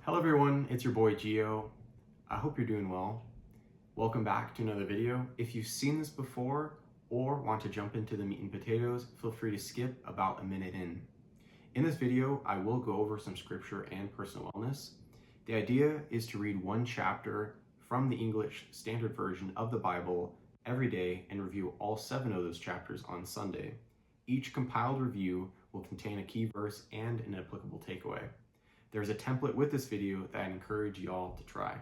Hello everyone, it's your boy Gio. I hope you're doing well. Welcome back to another video. If you've seen this before or want to jump into the meat and potatoes, feel free to skip about a minute in. In this video, I will go over some scripture and personal wellness. The idea is to read one chapter from the English Standard Version of the Bible every day and review all 7 of those chapters on Sunday. Each compiled review will contain a key verse and an applicable takeaway. There's a template with this video that I encourage y'all to try.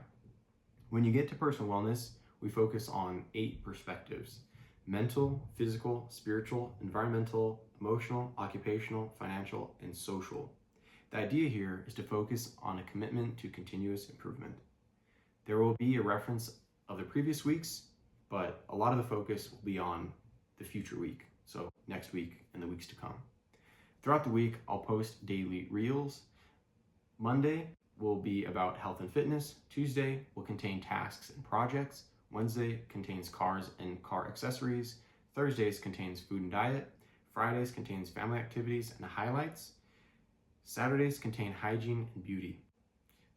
When you get to personal wellness, we focus on 8 perspectives: mental, physical, spiritual, environmental, emotional, occupational, financial, and social. The idea here is to focus on a commitment to continuous improvement. There will be a reference of the previous weeks, but a lot of the focus will be on the future week, so next week and the weeks to come. Throughout the week, I'll post daily reels. Monday will be about health and fitness. Tuesday will contain tasks and projects. Wednesday contains cars and car accessories. Thursdays contains food and diet. Fridays contains family activities and highlights. Saturdays contain hygiene and beauty.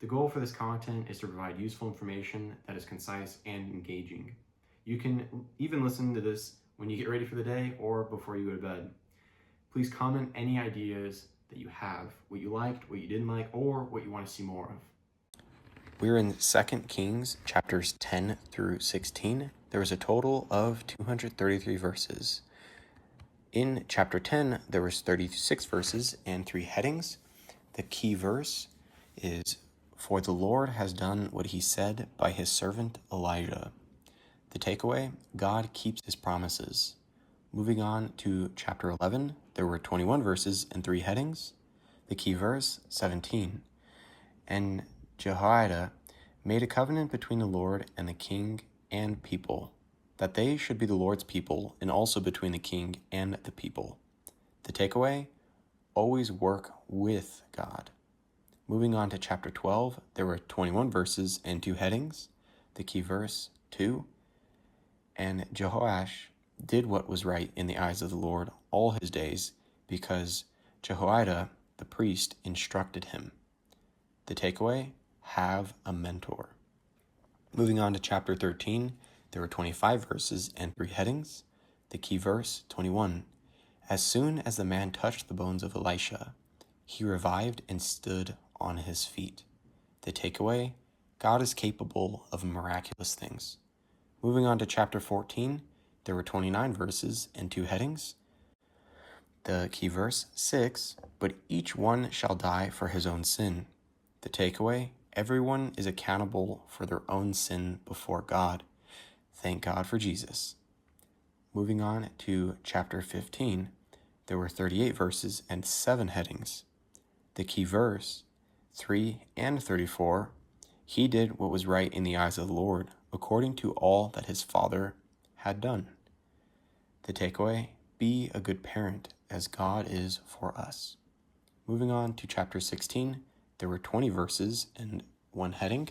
The goal for this content is to provide useful information that is concise and engaging. You can even listen to this when you get ready for the day or before you go to bed. Please comment any ideas that you have, what you liked, what you didn't like, or what you want to see more of. We're in 2 Kings chapters 10 through 16. There was a total of 233 verses. In chapter 10, there was 36 verses and 3 headings. The key verse is, "For the Lord has done what he said by his servant Elijah." The takeaway, God keeps his promises. Moving on to chapter 11, there were 21 verses and 3 headings. The key verse, 17. "And Jehoiada made a covenant between the Lord and the king and people, that they should be the Lord's people, and also between the king and the people." The takeaway, always work with God. Moving on to chapter 12, there were 21 verses and 2 headings. The key verse, 2. "And Jehoash did what was right in the eyes of the Lord all his days, because Jehoiada the priest instructed him." The takeaway, have a mentor. Moving on to chapter 13, there were 25 verses and 3 headings. The key verse, 21. "As soon as the man touched the bones of Elisha, he revived and stood on his feet." The takeaway, God is capable of miraculous things. Moving on to chapter 14, there were 29 verses and 2 headings. The key verse, 6, "But each one shall die for his own sin." The takeaway, everyone is accountable for their own sin before God. Thank God for Jesus. Moving on to chapter 15, there were 38 verses and 7 headings. The key verse, 3 and 34, "He did what was right in the eyes of the Lord, according to all that his father had done." The takeaway, be a good parent as God is for us. Moving on to chapter 16, there were 20 verses and 1 heading.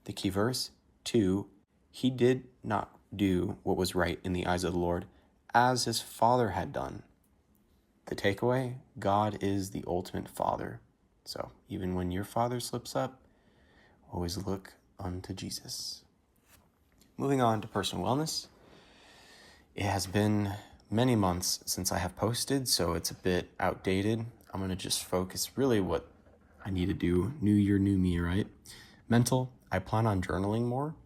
The key verse, 2, "He did not do what was right in the eyes of the Lord as his father had done." The takeaway, God is the ultimate father. So even when your father slips up, always look unto Jesus. Moving on to personal wellness. It has been many months since I have posted, so it's a bit outdated. I'm going to just focus really what I need to do. New year, new me, right? Mental, I plan on journaling more.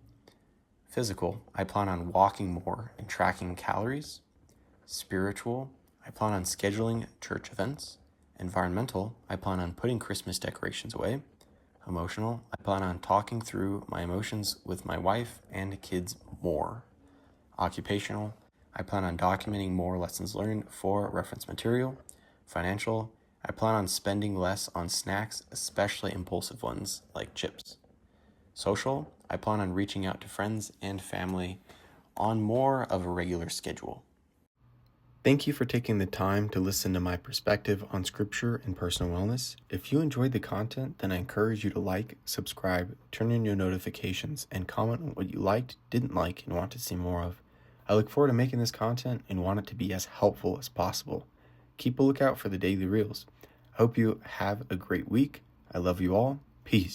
Physical, I plan on walking more and tracking calories. Spiritual, I plan on scheduling church events. Environmental, I plan on putting Christmas decorations away. Emotional, I plan on talking through my emotions with my wife and kids more. Occupational, I plan on documenting more lessons learned for reference material. Financial, I plan on spending less on snacks, especially impulsive ones like chips. Social, I plan on reaching out to friends and family on more of a regular schedule. Thank you for taking the time to listen to my perspective on scripture and personal wellness. If you enjoyed the content, then I encourage you to like, subscribe, turn on your notifications, and comment on what you liked, didn't like, and want to see more of. I look forward to making this content and want it to be as helpful as possible. Keep a lookout for the daily reels. I hope you have a great week. I love you all. Peace.